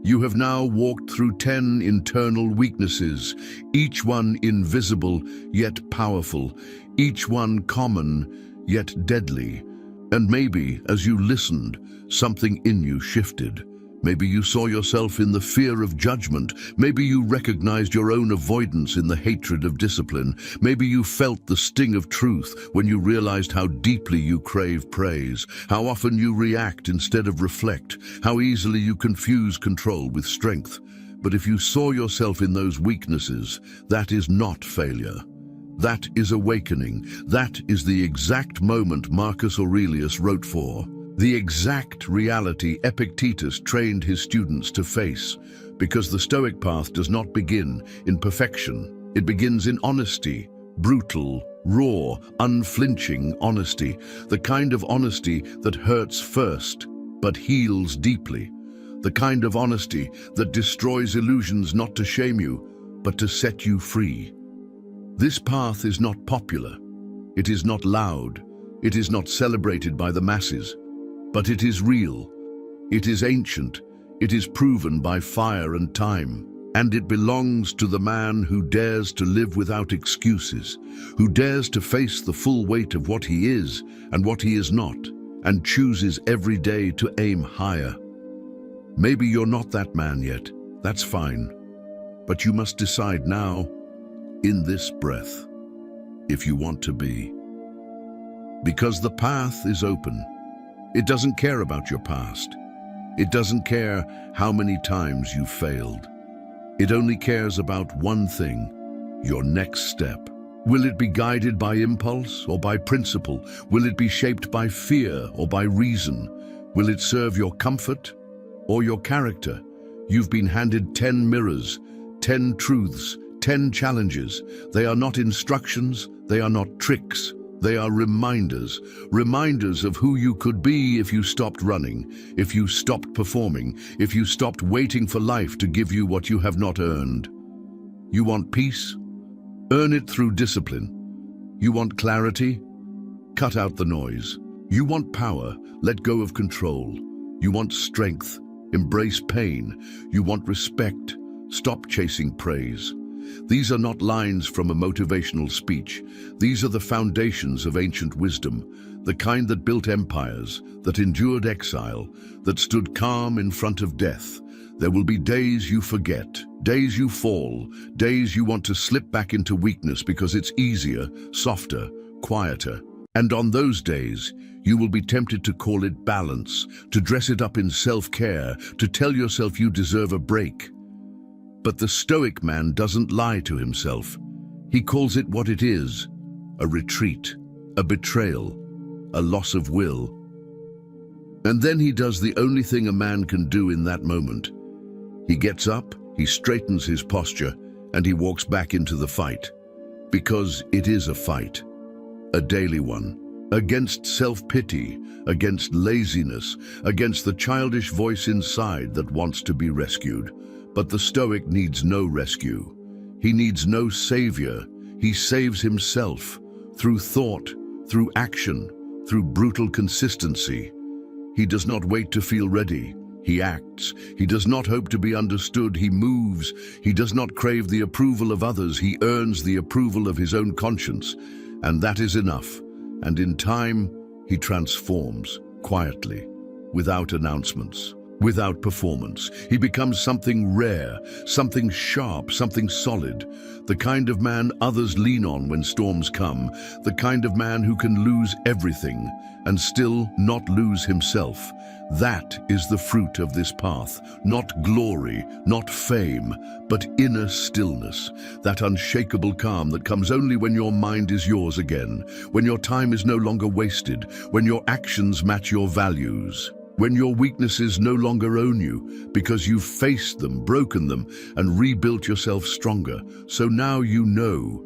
You have now walked through 10 internal weaknesses, each one invisible yet powerful, each one common yet deadly. And maybe, as you listened, something in you shifted. Maybe you saw yourself in the fear of judgment. Maybe you recognized your own avoidance in the hatred of discipline. Maybe you felt the sting of truth when you realized how deeply you crave praise, how often you react instead of reflect, how easily you confuse control with strength. But if you saw yourself in those weaknesses, that is not failure. That is awakening. That is the exact moment Marcus Aurelius wrote for. The exact reality Epictetus trained his students to face. Because the Stoic path does not begin in perfection. It begins in honesty, brutal, raw, unflinching honesty. The kind of honesty that hurts first, but heals deeply. The kind of honesty that destroys illusions not to shame you, but to set you free. This path is not popular. It is not loud. It is not celebrated by the masses. But it is real. It is ancient. It is proven by fire and time. And it belongs to the man who dares to live without excuses, who dares to face the full weight of what he is and what he is not, and chooses every day to aim higher. Maybe you're not that man yet. That's fine. But you must decide now, in this breath, if you want to be. Because the path is open. It doesn't care about your past. It doesn't care how many times you failed. It only cares about one thing, your next step. Will it be guided by impulse or by principle? Will it be shaped by fear or by reason? Will it serve your comfort or your character? You've been handed 10 mirrors, 10 truths, 10 challenges. They are not instructions, they are not tricks. They are reminders, reminders of who you could be if you stopped running, if you stopped performing, if you stopped waiting for life to give you what you have not earned. You want peace? Earn it through discipline. You want clarity? Cut out the noise. You want power? Let go of control. You want strength? Embrace pain. You want respect? Stop chasing praise. These are not lines from a motivational speech. These are the foundations of ancient wisdom, the kind that built empires, that endured exile, that stood calm in front of death. There will be days you forget, days you fall, days you want to slip back into weakness because it's easier, softer, quieter. And on those days, you will be tempted to call it balance, to dress it up in self-care, to tell yourself you deserve a break. But the Stoic man doesn't lie to himself. He calls it what it is, a retreat, a betrayal, a loss of will. And then he does the only thing a man can do in that moment. He gets up, he straightens his posture, and he walks back into the fight. Because it is a fight, a daily one, against self-pity, against laziness, against the childish voice inside that wants to be rescued. But the Stoic needs no rescue. He needs no savior. He saves himself through thought, through action, through brutal consistency. He does not wait to feel ready. He acts. He does not hope to be understood. He moves. He does not crave the approval of others. He earns the approval of his own conscience. And that is enough. And in time, he transforms quietly, without announcements. Without performance, he becomes something rare, something sharp, something solid, the kind of man others lean on when storms come, the kind of man who can lose everything and still not lose himself. That is the fruit of this path, not glory, not fame, but inner stillness, that unshakable calm that comes only when your mind is yours again, when your time is no longer wasted, when your actions match your values. When your weaknesses no longer own you, because you've faced them, broken them, and rebuilt yourself stronger. So now you know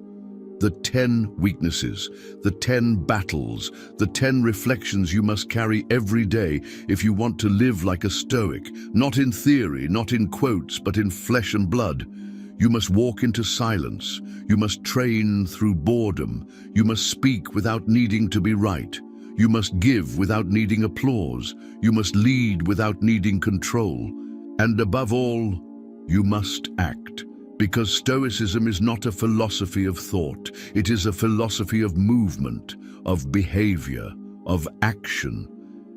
the 10 weaknesses, the 10 battles, the 10 reflections you must carry every day if you want to live like a Stoic, not in theory, not in quotes, but in flesh and blood. You must walk into silence. You must train through boredom. You must speak without needing to be right. You must give without needing applause. You must lead without needing control. And above all, you must act. Because Stoicism is not a philosophy of thought. It is a philosophy of movement, of behavior, of action.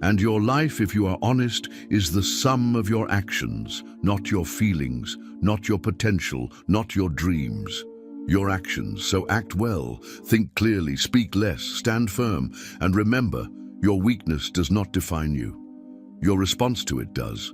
And your life, if you are honest, is the sum of your actions, not your feelings, not your potential, not your dreams. Your actions, so act well, think clearly, speak less, stand firm, and remember, your weakness does not define you. Your response to it does.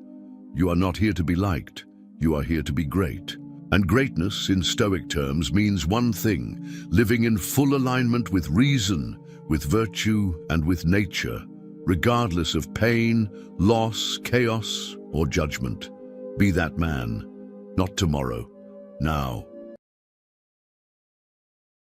You are not here to be liked. You are here to be great. And greatness, in Stoic terms, means one thing: living in full alignment with reason, with virtue, and with nature, regardless of pain, loss, chaos, or judgment. Be that man, not tomorrow, now.